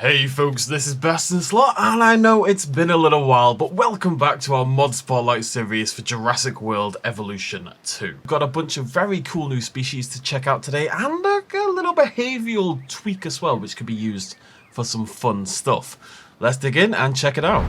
Hey folks, this is Bastin Slot, and I know it's been a little while, but welcome back to our Mod Spotlight series for Jurassic World Evolution 2. We've got a bunch of very cool new species to check out today, and a little behavioural tweak as well, which could be used for some fun stuff. Let's dig in and check it out.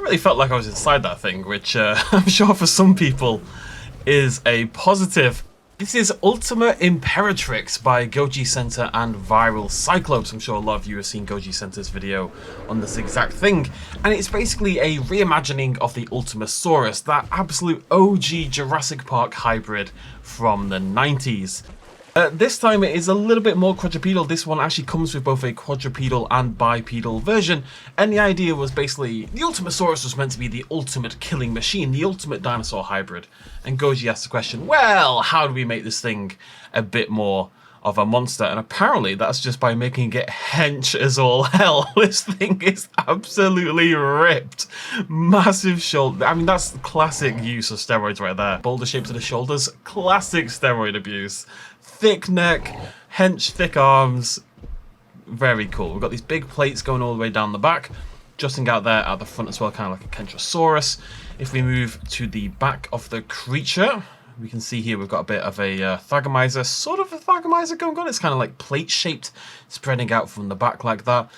I felt like I was inside that thing, which I'm sure for some people is a positive. This is Ultima Imperatrix by Goji Center and Viral Cyclops. I'm sure a lot of you have seen Goji Center's video on this exact thing, and it's basically a reimagining of the Ultimasaurus, that absolute OG Jurassic Park hybrid from the 90s. This time it is a little bit more quadrupedal. This one actually comes with both a quadrupedal and bipedal version, and the idea was basically the Ultimasaurus was meant to be the ultimate killing machine, the ultimate dinosaur hybrid. And Goji asked the question, well, how do we make this thing a bit more of a monster? And apparently that's just by making it hench as all hell. This thing is absolutely ripped. Massive shoulder. I mean, that's classic use of steroids right there. Boulder shape to the shoulders, classic steroid abuse. Thick neck, hench, thick arms. Very cool. We've got these big plates going all the way down the back, jutting out there at the front as well, kind of like a Kentrosaurus. If we move to the back of the creature, we can see here we've got a bit of a Thagomizer, sort of a Thagomizer going on. It's kind of like plate-shaped, spreading out from the back like that.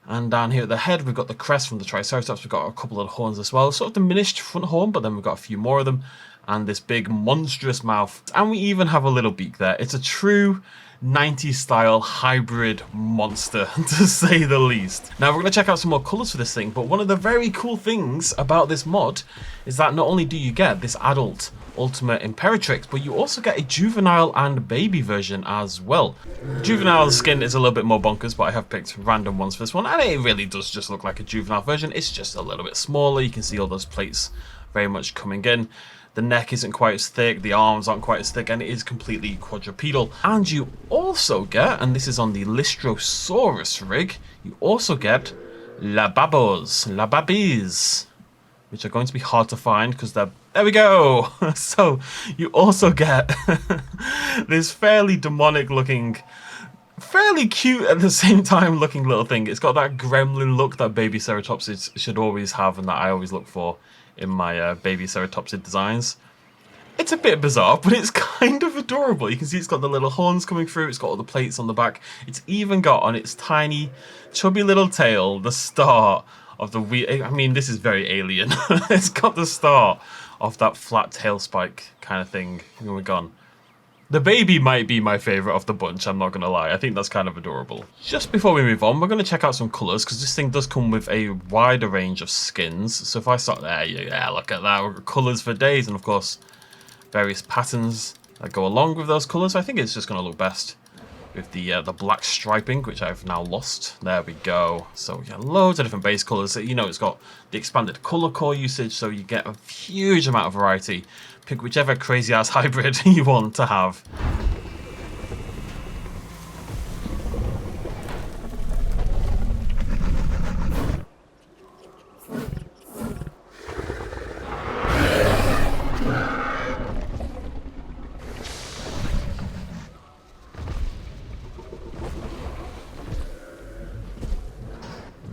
And down here at the head, we've got the crest from the Triceratops. We've got a couple of horns as well. Sort of diminished front horn, but then we've got a few more of them. And this big monstrous mouth. And we even have a little beak there. It's a true 90s style hybrid monster, to say the least. Now we're going to check out some more colours for this thing, but one of the very cool things about this mod is that not only do you get this adult Ultima Imperatrix, but you also get a juvenile and baby version as well. Juvenile skin is a little bit more bonkers, but I have picked random ones for this one, and it really does just look like a juvenile version. It's just a little bit smaller. You can see all those plates very much coming in. The neck isn't quite as thick, the arms aren't quite as thick, and it is completely quadrupedal. And you also get, and this is on the Lystrosaurus rig, you also get Lababis, which are going to be hard to find because they're... There we go! So you also get this fairly demonic looking, fairly cute at the same time looking little thing. It's got that gremlin look that baby ceratopsids should always have and that I always look for in my baby ceratopsid designs. It's a bit bizarre, but it's kind of adorable. You can see it's got the little horns coming through, it's got all the plates on the back. It's even got on its tiny, chubby little tail the start of the wheel. I mean, this is very alien. It's got the start of that flat tail spike kind of thing. Oh my god. The baby might be my favourite of the bunch, I'm not going to lie. I think that's kind of adorable. Just before we move on, we're going to check out some colours, because this thing does come with a wider range of skins. So if I start there, yeah, look at that. We've got colours for days, and of course, various patterns that go along with those colours. I think it's just going to look best with the black striping, which I've now lost. There we go. So yeah, loads of different base colours. You know, it's got the expanded colour core usage, so you get a huge amount of variety. Pick whichever crazy ass hybrid you want to have.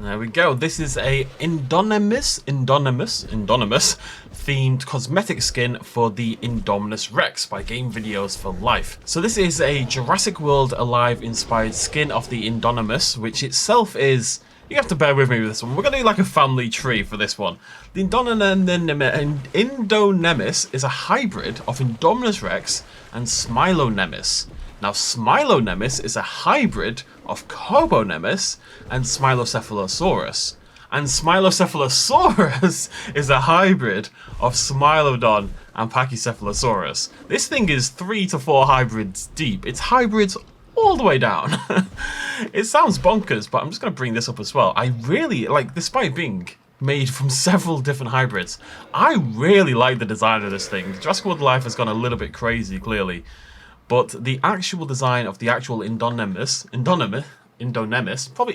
There we go. This is a Indominus themed cosmetic skin for the Indominus Rex by Game Videos for Life. So this is a Jurassic World Alive inspired skin of the Indominus, which itself is... You have to bear with me with this one. We're going to do like a family tree for this one. The Indonemis is a hybrid of Indominus Rex and Smilonemis. Now, Smilonemis is a hybrid of Cobonemis and Smilocephalosaurus. And Smilocephalosaurus is a hybrid of Smilodon and Pachycephalosaurus. This thing is 3 to 4 hybrids deep. It's hybrids all the way down. It sounds bonkers, but I'm just going to bring this up as well. I really, like, despite being made from several different hybrids, I really like the design of this thing. Jurassic World Life has gone a little bit crazy, clearly. But the actual design of the actual probably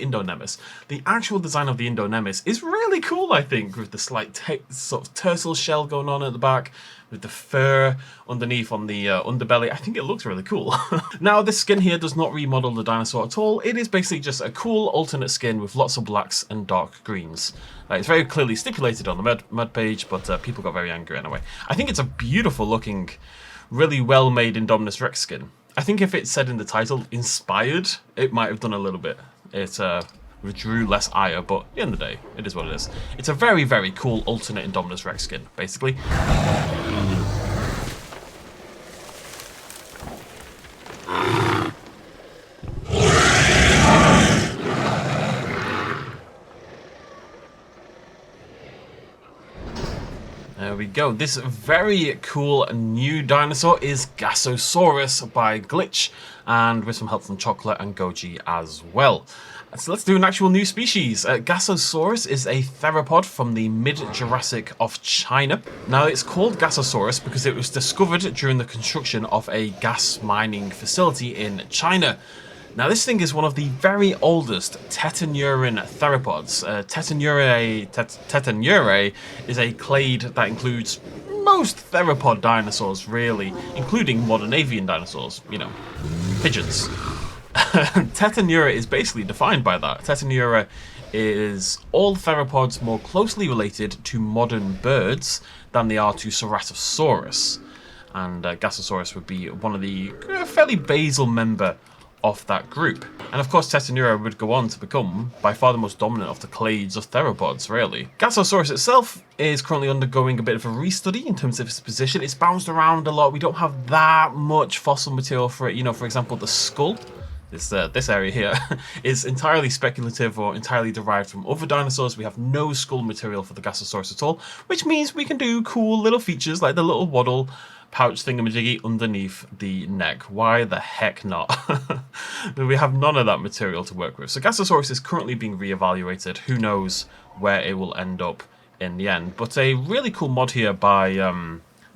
Indonemus. The actual design of the Indonemus is really cool, I think, with the slight sort of turtle shell going on at the back, with the fur underneath on the underbelly. I think it looks really cool. Now, this skin here does not remodel the dinosaur at all. It is basically just a cool alternate skin with lots of blacks and dark greens. It's very clearly stipulated on the mod page, but people got very angry anyway. I think it's a beautiful looking, really well made Indominus Rex skin. I think if it said in the title, inspired, it might have done a little bit. It drew less ire, but at the end of the day, it is what it is. It's a very, very cool alternate Indominus Rex skin, basically. There we go. This very cool new dinosaur is Gasosaurus by Glitch, and with some help from Chocolate and Goji as well. So let's do an actual new species. Gasosaurus is a theropod from the mid-Jurassic of China. Now, it's called Gasosaurus because it was discovered during the construction of a gas mining facility in China. Now, this thing is one of the very oldest tetanurine theropods. Tetanurae is a clade that includes most theropod dinosaurs, really, including modern avian dinosaurs, you know, pigeons. Tetanura is basically defined by that. Tetanura is all theropods more closely related to modern birds than they are to Ceratosaurus. And Gasosaurus would be one of the fairly basal member of that group. And of course, Tetanura would go on to become by far the most dominant of the clades of theropods, really. Gasosaurus itself is currently undergoing a bit of a restudy in terms of its position. It's bounced around a lot. We don't have that much fossil material for it. You know, for example, the skull, this area here, is entirely speculative or entirely derived from other dinosaurs. We have no skull material for the Gasosaurus at all, which means we can do cool little features like the little waddle pouch thingamajiggy underneath the neck. Why the heck not? We have none of that material to work with. So Gasosaurus is currently being reevaluated. Who knows where it will end up in the end. But a really cool mod here by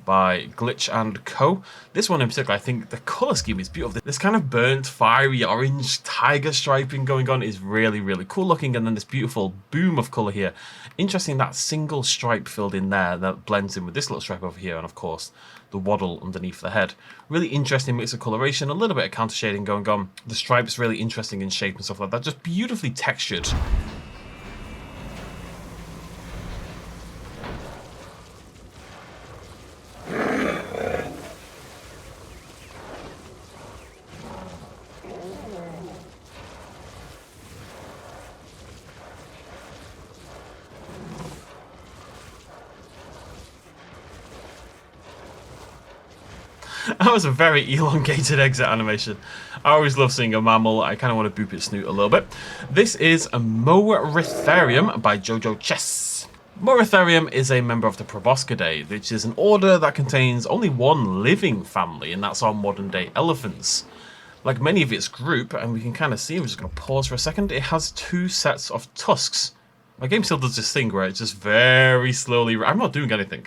Glitch and Co. This one in particular, I think the colour scheme is beautiful. This kind of burnt, fiery orange tiger striping going on is really, really cool looking. And then this beautiful boom of colour here. Interesting, that single stripe filled in there that blends in with this little stripe over here. And of course, the waddle underneath the head. Really interesting mix of coloration, a little bit of counter shading going on. The stripe's really interesting in shape and stuff like that. Just beautifully textured. That was a very elongated exit animation. I always love seeing a mammal. I kind of want to boop its snoot a little bit. This is a Moeritherium by Jojo Chess. Moeritherium is a member of the Proboscidae, which is an order that contains only one living family, and that's our modern-day elephants. Like many of its group, and we can kind of see, I'm just going to pause for a second, it has two sets of tusks. My game still does this thing where it's just very slowly... I'm not doing anything.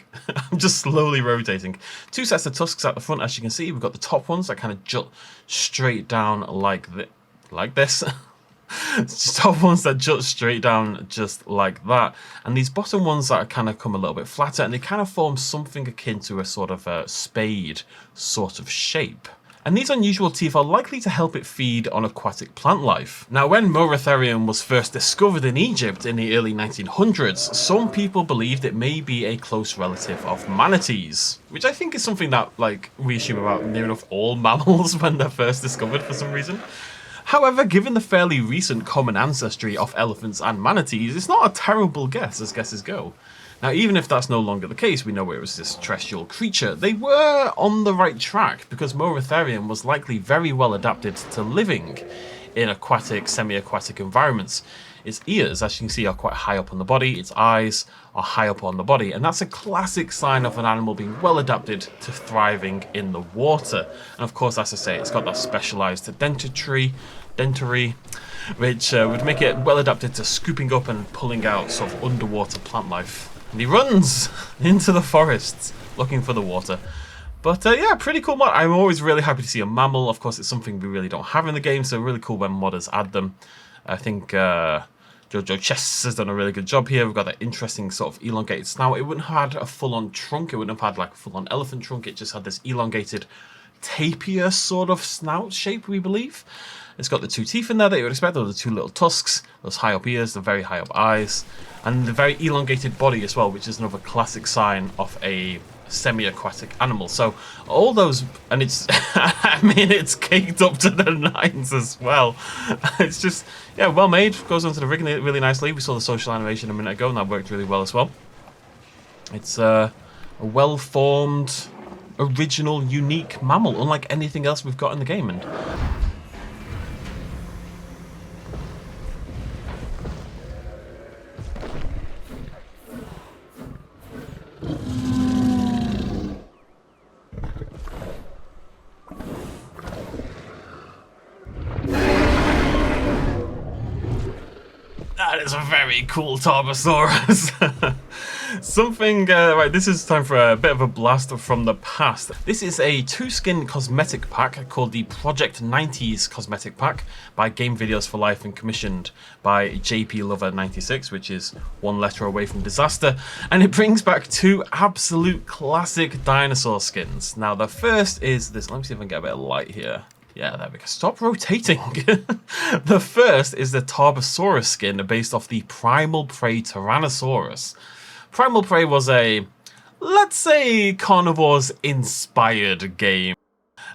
I'm just slowly rotating. Two sets of tusks at the front, as you can see. We've got the top ones that kind of jut straight down like this. Top ones that jut straight down just like that. And these bottom ones that kind of come a little bit flatter, and they kind of form something akin to a sort of a spade sort of shape. And these unusual teeth are likely to help it feed on aquatic plant life. Now, when Moeritherium was first discovered in Egypt in the early 1900s, some people believed it may be a close relative of manatees, which I think is something that, like, we assume about near enough all mammals when they're first discovered for some reason. However, given the fairly recent common ancestry of elephants and manatees, it's not a terrible guess as guesses go. Now, even if that's no longer the case, we know it was this terrestrial creature. They were on the right track because Moeritherium was likely very well adapted to living in aquatic, semi-aquatic environments. Its ears, as you can see, are quite high up on the body. Its eyes are high up on the body. And that's a classic sign of an animal being well adapted to thriving in the water. And of course, as I say, it's got that specialized dentary, which would make it well adapted to scooping up and pulling out sort of underwater plant life. And he runs into the forests looking for the water. But yeah, pretty cool mod. I'm always really happy to see a mammal. Of course, it's something we really don't have in the game, so really cool when modders add them. I think Jojo Chess has done a really good job here. We've got that interesting sort of elongated snout. It wouldn't have had a full-on trunk. It wouldn't have had like a full-on elephant trunk. It just had this elongated, tapir sort of snout shape, we believe. It's got the two teeth in there that you would expect, those are the two little tusks, those high up ears, the very high up eyes, and the very elongated body as well, which is another classic sign of a semi-aquatic animal. So all those, and it's, I mean, it's caked up to the nines as well. It's just, yeah, well made, goes onto the rig really nicely. We saw the social animation a minute ago, and that worked really well as well. It's a well-formed, original, unique mammal, unlike anything else we've got in the game. And that is a very cool Tarbosaurus. Something, right, this is time for a bit of a blast from the past. This is a 2-skin cosmetic pack called the Project 90s Cosmetic Pack by Game Videos for Life and commissioned by JP Lover 96, which is one letter away from disaster. And it brings back 2 absolute classic dinosaur skins. Now, the first is this, let me see if I can get a bit of light here. Yeah, there we go. Stop rotating. The first is the Tarbosaurus skin based off the Primal Prey Tyrannosaurus. Primal Prey was a, let's say, carnivores-inspired game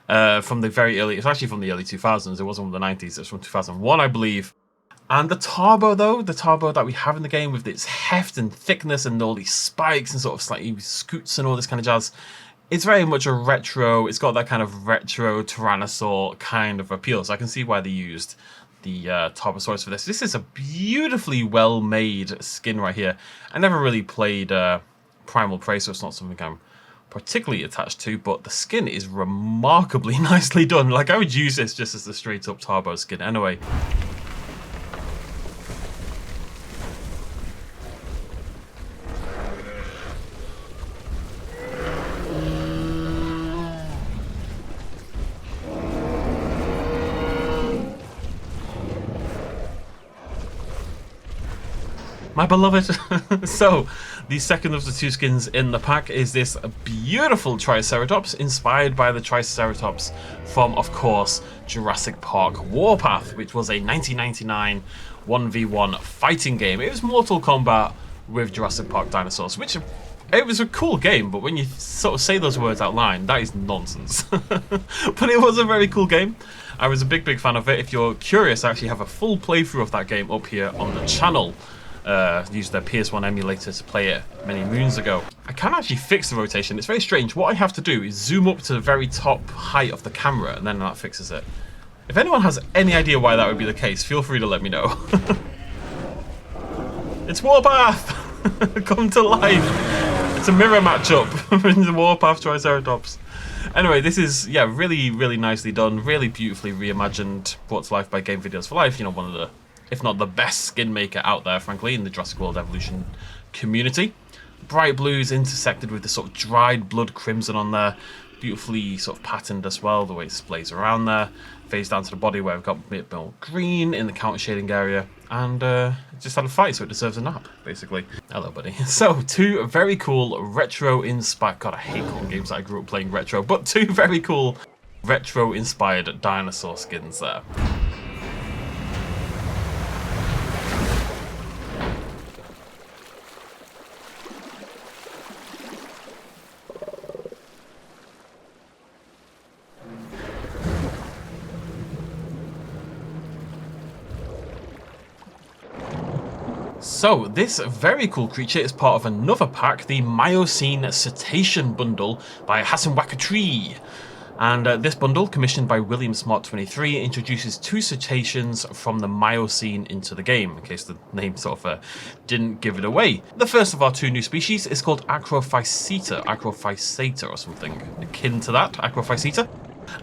from the very early, it's actually from the early 2000s, it wasn't from the 90s, it's from 2001, I believe. And the Tarbo, though, the Tarbo that we have in the game with its heft and thickness and all these spikes and sort of slightly scoots and all this kind of jazz, it's very much a retro, it's got that kind of retro Tyrannosaur kind of appeal, so I can see why they used the Tarbosaurus for this. This is a beautifully well-made skin right here. I never really played Primal Prey, so it's not something I'm particularly attached to, but the skin is remarkably nicely done. Like, I would use this just as a straight-up Tarbo skin anyway. My beloved. So, the second of the 2 skins in the pack is this beautiful Triceratops, inspired by the Triceratops from, of course, Jurassic Park Warpath, which was a 1999 1v1 fighting game. It was Mortal Kombat with Jurassic Park dinosaurs, which it was a cool game, but when you sort of say those words out loud, that is nonsense. But it was a very cool game. I was a big fan of it. If you're curious, I actually have a full playthrough of that game up here on the channel. Used their PS1 emulator to play it many moons ago. I can actually fix the rotation. It's very strange. What I have to do is zoom up to the very top height of the camera, and then that fixes it. If anyone has any idea why that would be the case, feel free to let me know. It's Warpath! Come to life! It's a mirror matchup in the Warpath Triceratops. Anyway, this is, yeah, really nicely done, really beautifully reimagined, brought to life by Game Videos for Life, you know, one of the, if not the best skin maker out there, frankly, in the Jurassic World Evolution community. Bright blues intersected with the sort of dried blood crimson on there. Beautifully sort of patterned as well, the way it displays around there. Fades down to the body where we've got a bit more green in the counter shading area. And it just had a fight, so it deserves a nap, basically. Hello, buddy. So, 2 very cool retro-inspired... God, I hate calling games that I grew up playing retro. But 2 very cool retro-inspired dinosaur skins there. So, this very cool creature is part of another pack, the Miocene Cetacean Bundle by Hassan Wakatri. And this bundle, commissioned by William Smart 23, introduces 2 cetaceans from the Miocene into the game, in case the name sort of didn't give it away. The first of our 2 new species is called Acrophyceta or something akin to that, Acrophyceta.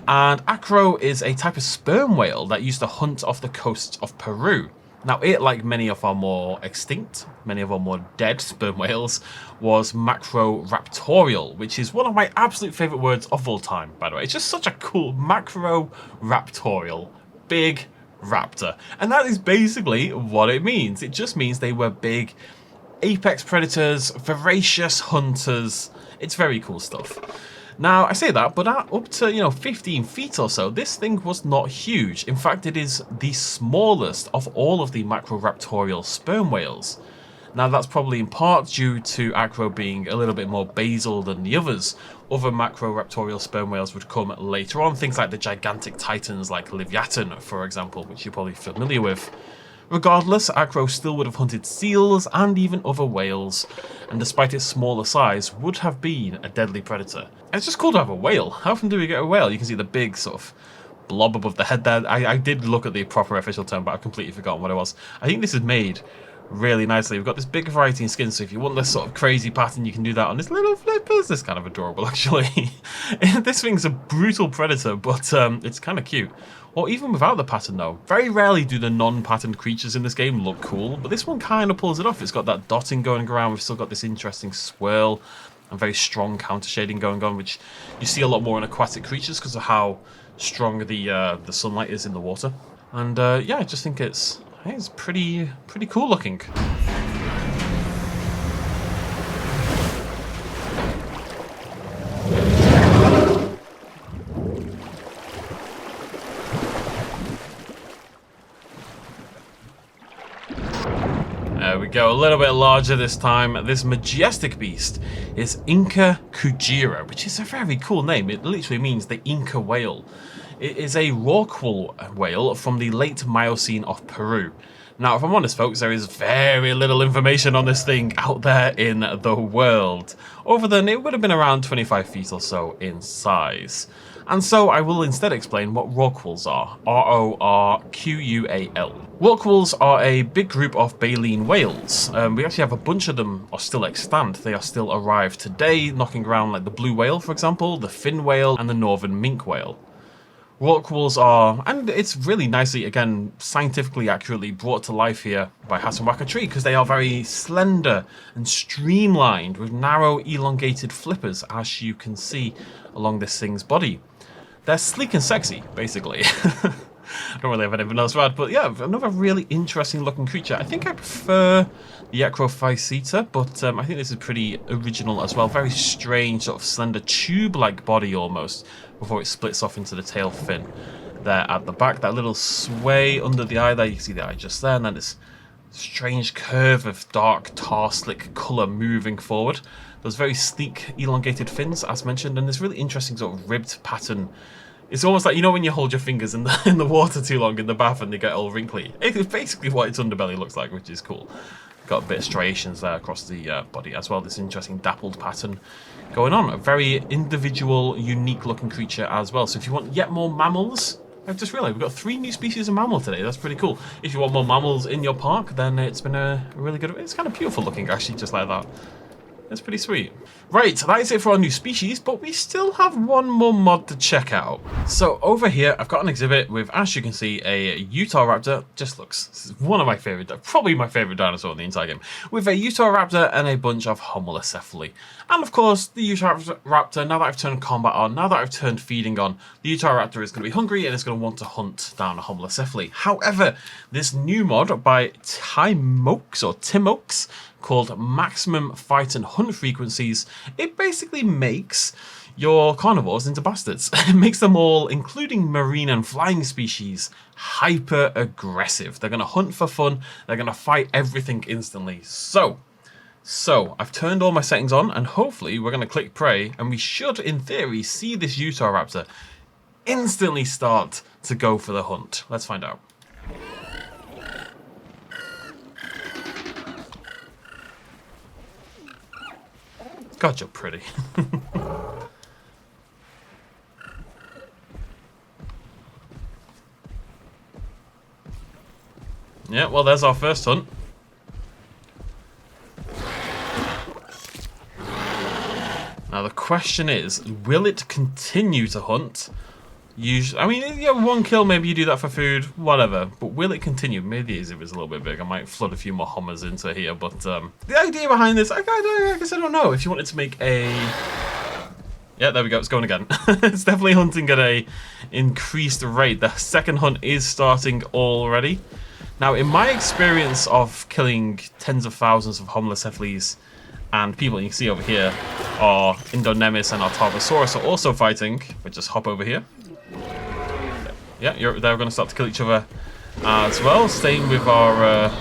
And acro is a type of sperm whale that used to hunt off the coasts of Peru. Now it, like many of our more extinct, many of our more dead sperm whales, was macroraptorial, which is one of my absolute favourite words of all time, by the way. It's just such a cool macroraptorial, big raptor. And that is basically what it means. It just means they were big apex predators, voracious hunters. It's very cool stuff. Now, I say that, but at up to, 15 feet or so, this thing was not huge. In fact, it is the smallest of all of the macroraptorial sperm whales. Now, that's probably in part due to Acro being a little bit more basal than the others. Other macroraptorial sperm whales would come later on, things like the gigantic titans like Leviathan, for example, which you're probably familiar with. Regardless, Acro still would have hunted seals and even other whales, and despite its smaller size, would have been a deadly predator. And it's just cool to have a whale. How often do we get a whale? You can see the big sort of blob above the head there. I did look at the proper official term, but I've completely forgotten what it was. I think this is made really nicely. We've got this big variety in skin, so if you want this sort of crazy pattern, you can do that on this little flippers. It's kind of adorable, actually. This thing's a brutal predator, but it's kind of cute. Or even without the pattern, though. Very rarely do the non-patterned creatures in this game look cool, but this one kind of pulls it off. It's got that dotting going around. We've still got this interesting swirl and very strong counter shading going on, which you see a lot more in aquatic creatures because of how strong the sunlight is in the water. And yeah, I just think it's pretty cool looking. There we go, a little bit larger this time. This majestic beast is Inca Kujira, which is a very cool name. It literally means the Inca whale. It is a rorqual whale from the late Miocene of Peru. Now, if I'm honest, folks, there is very little information on this thing out there in the world, other than it would have been around 25 feet or so in size. And so I will instead explain what rorquals are. R-O-R-Q-U-A-L. Rorquals are a big group of baleen whales. We actually have a bunch of them are still extant. They are still arrived today, knocking around like the blue whale, for example, the fin whale, and the northern minke whale. Rorquals are, and it's really nicely, again, scientifically accurately brought to life here by Hasamwaka Tree, because they are very slender and streamlined with narrow, elongated flippers, as you can see along this thing's body. They're sleek and sexy, basically. I don't really have anything else to add, but yeah, another really interesting looking creature. I think I prefer the Acrophyceta, but I think this is pretty original as well. Very strange, sort of slender tube-like body almost, before it splits off into the tail fin there at the back. That little sway under the eye there, you can see the eye just there, and then this strange curve of dark tar slick colour moving forward. Those very sleek, elongated fins, as mentioned, and this really interesting sort of ribbed pattern. It's almost like, when you hold your fingers in the water too long in the bath and they get all wrinkly. It's basically what its underbelly looks like, which is cool. Got a bit of striations there across the body as well. This interesting dappled pattern going on. A very individual, unique looking creature as well. So if you want yet more mammals, I've just realised we've got 3 new species of mammal today. That's pretty cool. If you want more mammals in your park, then it's been a really good... It's kind of beautiful looking, actually, just like that. That's pretty sweet. Right, that is it for our new species, but we still have one more mod to check out. So over here, I've got an exhibit with, as you can see, a Utahraptor. Just looks, this is one of my favourite, probably my favourite dinosaur in the entire game, with a Utahraptor and a bunch of Homalocephali. And of course, the Utahraptor, now that I've turned combat on, now that I've turned feeding on, the Utahraptor is going to be hungry and is going to want to hunt down a Homalocephali. However, this new mod by Timox, called Maximum Fight and Hunt Frequencies, it basically makes your carnivores into bastards. It makes them all, including marine and flying species, hyper aggressive. They're going to hunt for fun. They're going to fight everything instantly. So I've turned all my settings on, and hopefully we're going to click prey, and we should, in theory, see this Utahraptor instantly start to go for the hunt. Let's find out. God, you're pretty. Yeah, well, there's our first hunt. Now the question is, will it continue to hunt, Usually, I mean, yeah, one kill, maybe you do that for food, whatever. But will it continue? Maybe if it's a little bit big, I might flood a few more Hummers into here. But the idea behind this, I guess I don't know. If you wanted to make a... Yeah, there we go, it's going again. It's definitely hunting at a increased rate. The second hunt is starting already. Now, in my experience of killing tens of thousands of Homalocephales and people you can see over here, our Indonemis and our Tarbosaurus are also fighting. But just hop over here. Yeah, they're going to start to kill each other as well. Same with our...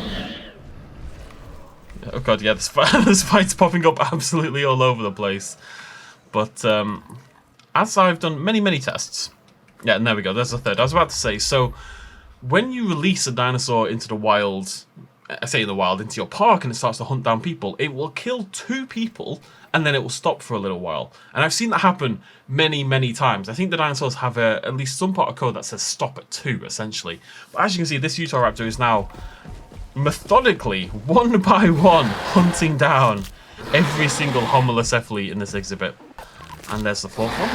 Oh god, yeah, this fight's popping up absolutely all over the place. But as I've done many tests... Yeah, and there we go, there's the third. I was about to say, so when you release a dinosaur into the wild... I say in the wild, into your park, and it starts to hunt down people, it will kill 2 people, and then it will stop for a little while. And I've seen that happen many times. I think the dinosaurs have at least some part of code that says stop at 2, essentially. But as you can see, this Utahraptor is now methodically, one by one, hunting down every single Homalocephale in this exhibit. And there's the 4th one.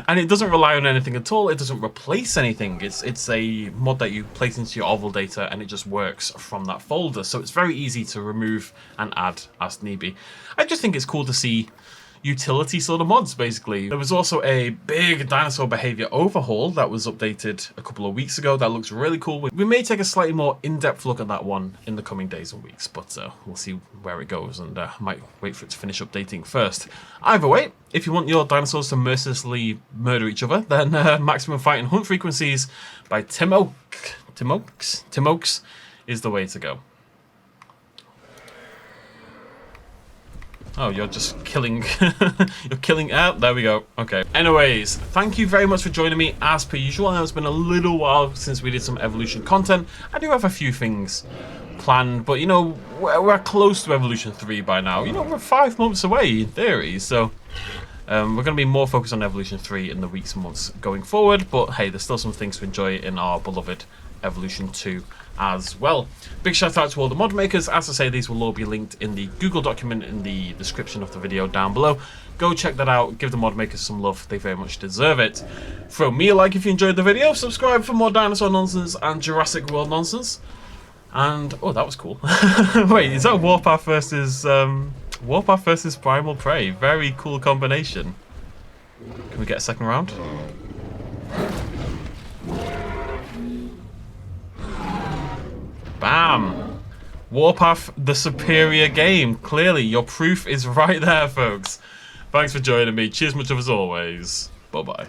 And it doesn't rely on anything at all. It doesn't replace anything. It's a mod that you place into your Oval data, and it just works from that folder. So it's very easy to remove and add as need be. I just think it's cool to see utility sort of mods, basically. There was also a big dinosaur behavior overhaul that was updated a couple of weeks ago that looks really cool. We may take a slightly more in-depth look at that one in the coming days and weeks, but we'll see where it goes, and might wait for it to finish updating first. Either way, if you want your dinosaurs to mercilessly murder each other, then Maximum Fight and Hunt Frequencies by Timox is the way to go. Oh, you're just killing... you're killing... there we go. Okay. Anyways, thank you very much for joining me, as per usual. I know it's been a little while since we did some Evolution content. I do have a few things planned, but, you know, we're close to Evolution 3 by now. You know, we're 5 months away, in theory, so... we're going to be more focused on Evolution 3 in the weeks and months going forward, but hey, there's still some things to enjoy in our beloved Evolution 2 as well. Big shout out to all the mod makers. As I say, these will all be linked in the Google document in the description of the video down below. Go check that out, give the mod makers some love, they very much deserve it. Throw me a like if you enjoyed the video, subscribe for more dinosaur nonsense and Jurassic World nonsense. And, oh, that was cool. Wait, is that Warpath versus Primal Prey? Very cool combination. Can we get a second round? Bam! Warpath, the superior game. Clearly, your proof is right there, folks. Thanks for joining me. Cheers much of as always. Bye-bye.